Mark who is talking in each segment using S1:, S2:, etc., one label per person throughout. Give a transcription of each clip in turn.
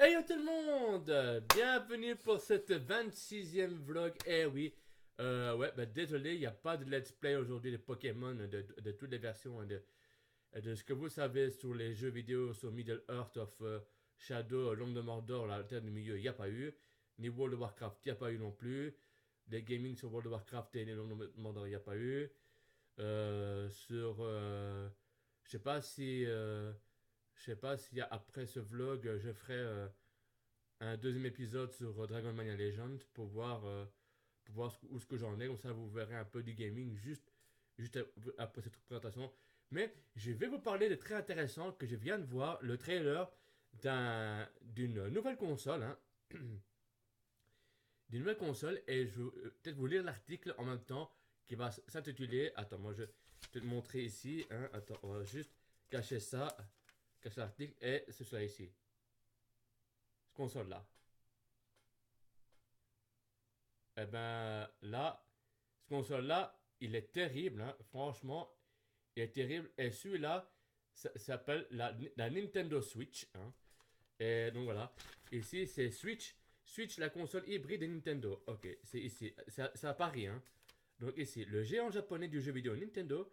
S1: Hey yo tout le monde! Bienvenue pour cette 26e vlog. Eh oui, désolé, il n'y a pas de let's play aujourd'hui de Pokémon, de toutes les versions, de ce que vous savez sur les jeux vidéo, sur Middle Earth of Shadow, L'Ombre de Mordor, la Terre du Milieu, il n'y a pas eu. Ni World of Warcraft, il n'y a pas eu non plus. Les gaming sur World of Warcraft et L'Ombre de Mordor, il n'y a pas eu. Je sais pas si... je sais pas si après ce vlog, je ferai un deuxième épisode sur Dragon Mania Legend pour voir où ce que j'en ai. Comme ça, vous verrez un peu du gaming juste après cette présentation. Mais je vais vous parler de très intéressant que je viens de voir le trailer d'une nouvelle console. Hein, d'une nouvelle console et je vais peut-être vous lire l'article en même temps qui va s'intituler. Attends, moi je vais te le montrer ici. Hein, attends, on va juste cacher ça. Cacher l'article et c'est ça ici. Cette console là. Eh ben là, ce console-là, il est terrible, hein. Franchement, il est terrible. Et celui-là, ça s'appelle la Nintendo Switch. Hein. Et donc voilà, ici c'est Switch. Switch, la console hybride de Nintendo. Ok, c'est ici, c'est à Paris. Hein. Donc ici, le géant japonais du jeu vidéo Nintendo,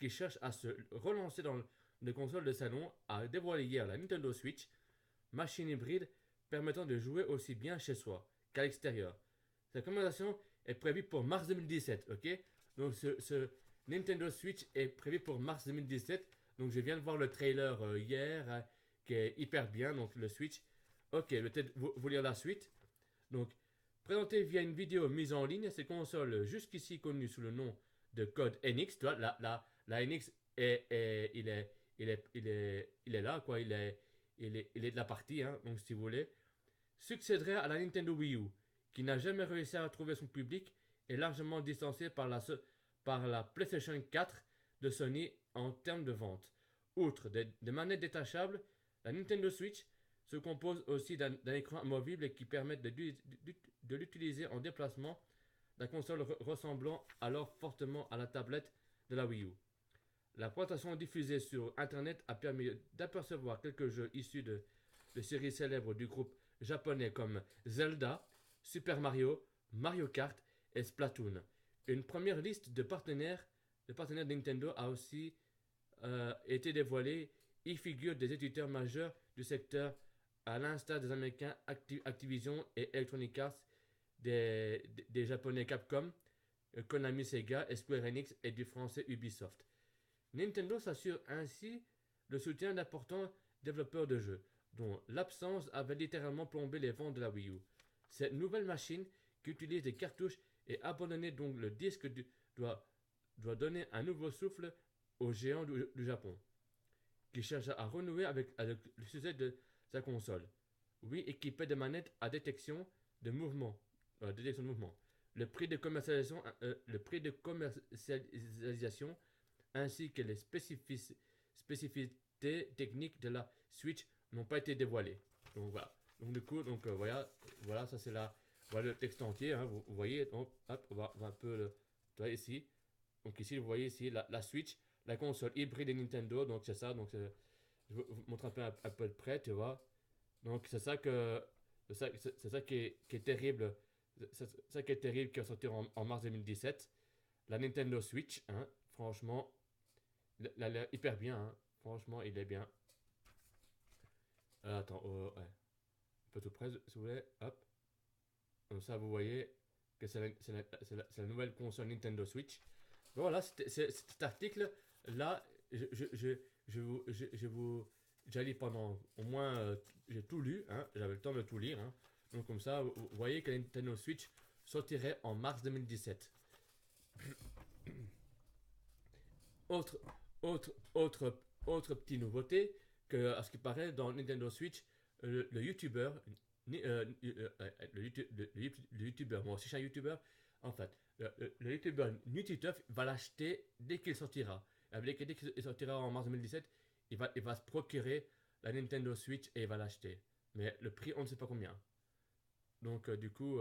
S1: qui cherche à se relancer dans les consoles de salon, a dévoilé hier la Nintendo Switch, machine hybride permettant de jouer aussi bien chez soi qu'à l'extérieur. Cette commémoration est prévue pour mars 2017, ok. Donc ce Nintendo Switch est prévu pour mars 2017. Donc je viens de voir le trailer hier, hein, qui est hyper bien. Donc le Switch. Ok, peut-être vous lire la suite. Donc, présenté via une vidéo mise en ligne, cette console jusqu'ici connue sous le nom de code NX, tu vois, la NX il est là, quoi, il est de la partie, hein, donc si vous voulez, succéderait à la Nintendo Wii U, qui n'a jamais réussi à trouver son public et largement distancée par la PlayStation 4 de Sony en termes de vente. Outre des manettes détachables, la Nintendo Switch se compose aussi d'un écran amovible qui permet de l'utiliser en déplacement, la console ressemblant alors fortement à la tablette de la Wii U. La présentation diffusée sur Internet a permis d'apercevoir quelques jeux issus de séries célèbres du groupe japonais comme Zelda, Super Mario, Mario Kart et Splatoon. Une première liste de partenaires de Nintendo a aussi été dévoilée. Y figurent des éditeurs majeurs du secteur, à l'instar des Américains Activision et Electronic Arts, des Japonais Capcom, Konami Sega et Square Enix et du français Ubisoft. Nintendo s'assure ainsi le soutien d'importants développeurs de jeux, dont l'absence avait littéralement plombé les ventes de la Wii U. Cette nouvelle machine, qui utilise des cartouches et abandonnée donc le disque doit donner un nouveau souffle aux géants du Japon, qui cherche à renouer avec le succès de sa console. Oui, équipé de manettes à de mouvement, détection de mouvement. Le prix de commercialisation ainsi que les spécificités techniques de la Switch n'ont pas été dévoilées. Donc voilà. Donc du coup, voilà, ça c'est là, voilà le texte entier. Hein, vous voyez, donc hop, on va un peu tu vois, ici. Donc ici, vous voyez ici la Switch, la console hybride de Nintendo. Donc c'est ça. Donc je vous montre un peu de près, tu vois. Donc c'est ça qui est terrible. C'est ça qui est terrible qui va sortir en mars 2017. La Nintendo Switch, hein, franchement, il a l'air hyper bien, hein. Franchement, il est bien. Attends, ouais. Un peu tout près, si vous voulez. Hop. Comme ça, vous voyez que c'est la nouvelle console Nintendo Switch. Voilà, cet article-là, je vous. J'ai lu pendant au moins. J'ai tout lu, hein. J'avais le temps de tout lire. Hein. Donc, comme ça, vous voyez que la Nintendo Switch sortirait en mars 2017. Autre, autre petite nouveauté, que à ce qui paraît dans Nintendo Switch, le YouTuber, le YouTuber, moi aussi je suis un YouTuber, en fait, le YouTuber NuTuTuff va l'acheter dès qu'il sortira. Dès qu'il sortira en mars 2017, il va se procurer la Nintendo Switch et il va l'acheter. Mais le prix, on ne sait pas combien. Donc, du coup,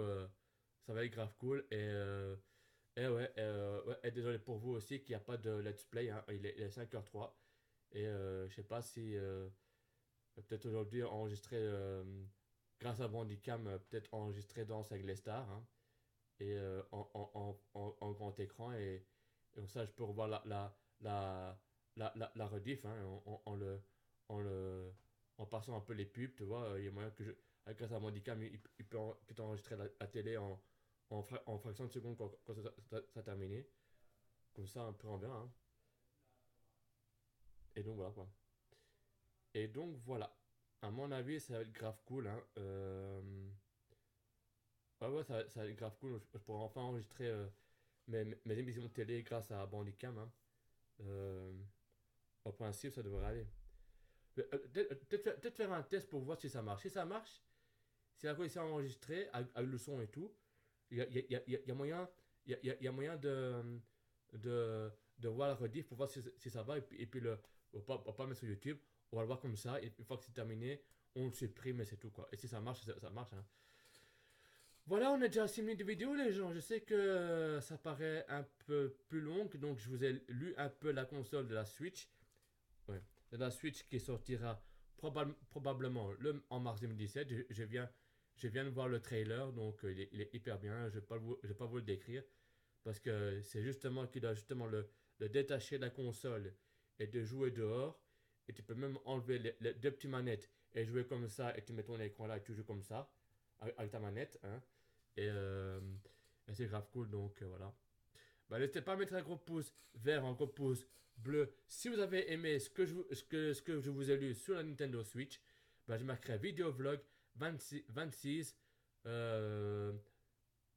S1: ça va être grave cool. Et désolé pour vous aussi qu'il n'y a pas de let's play. Hein. Il est 5h03. Et je sais pas si peut-être aujourd'hui enregistrer grâce à Bandicam, peut-être enregistrer Danse avec les stars, hein, et en grand écran, et comme ça je peux revoir la, la rediff, hein, en le en passant un peu les pubs, tu vois, il y a moyen que grâce à Bandicam, il peut peut enregistrer la télé en fraction de seconde quand ça a terminé, comme ça un peu en bien, hein. Et donc voilà quoi. Et donc voilà. À mon avis, ça va être grave cool, hein. Ouais, ouais, ça va être grave cool. Je pourrais enfin enregistrer mes émissions de télé grâce à Bandicam, hein. Euh, Au principe, ça devrait aller. Peut-être faire un test pour voir si ça marche. Si ça marche, si la réussi à enregistrer avec le son et tout, il y a moyen, il y a moyen de, de voir la rediff pour voir si ça va. Et puis on va pas le mettre sur YouTube. On va le voir comme ça. Et une fois que c'est terminé, on le supprime et c'est tout quoi. Et si ça marche, ça marche, hein. Voilà, on a déjà 6 minutes de vidéo, les gens. Je sais que ça paraît un peu plus long, donc je vous ai lu un peu la console de la Switch. Ouais. De la Switch qui sortira probablement en mars 2017. Je viens de voir le trailer, donc il est hyper bien. Je ne vais pas vous le décrire parce que c'est justement qu'il a justement le détacher de la console et de jouer dehors. Et tu peux même enlever les deux petites manettes et jouer comme ça. Et tu mets ton écran là et tu joues comme ça avec ta manette, hein. Et, euh, et c'est grave cool, donc voilà. Bah, n'hésitez pas à mettre un gros pouce vert, un gros pouce bleu. Si vous avez aimé ce que je vous ai lu sur la Nintendo Switch, bah, je marquerai vidéo vlog 26, euh,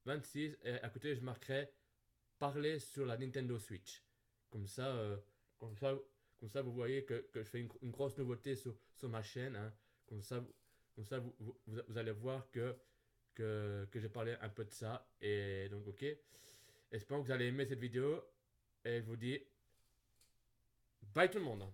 S1: 26 et à côté je marquerai parler sur la Nintendo Switch. Comme ça, comme ça, comme ça vous voyez que je fais une grosse nouveauté sur ma chaîne, hein. Comme ça, comme ça vous allez voir que j'ai parlé un peu de ça. Et donc, ok. Espérons que vous allez aimer cette vidéo. Et je vous dis bye tout le monde.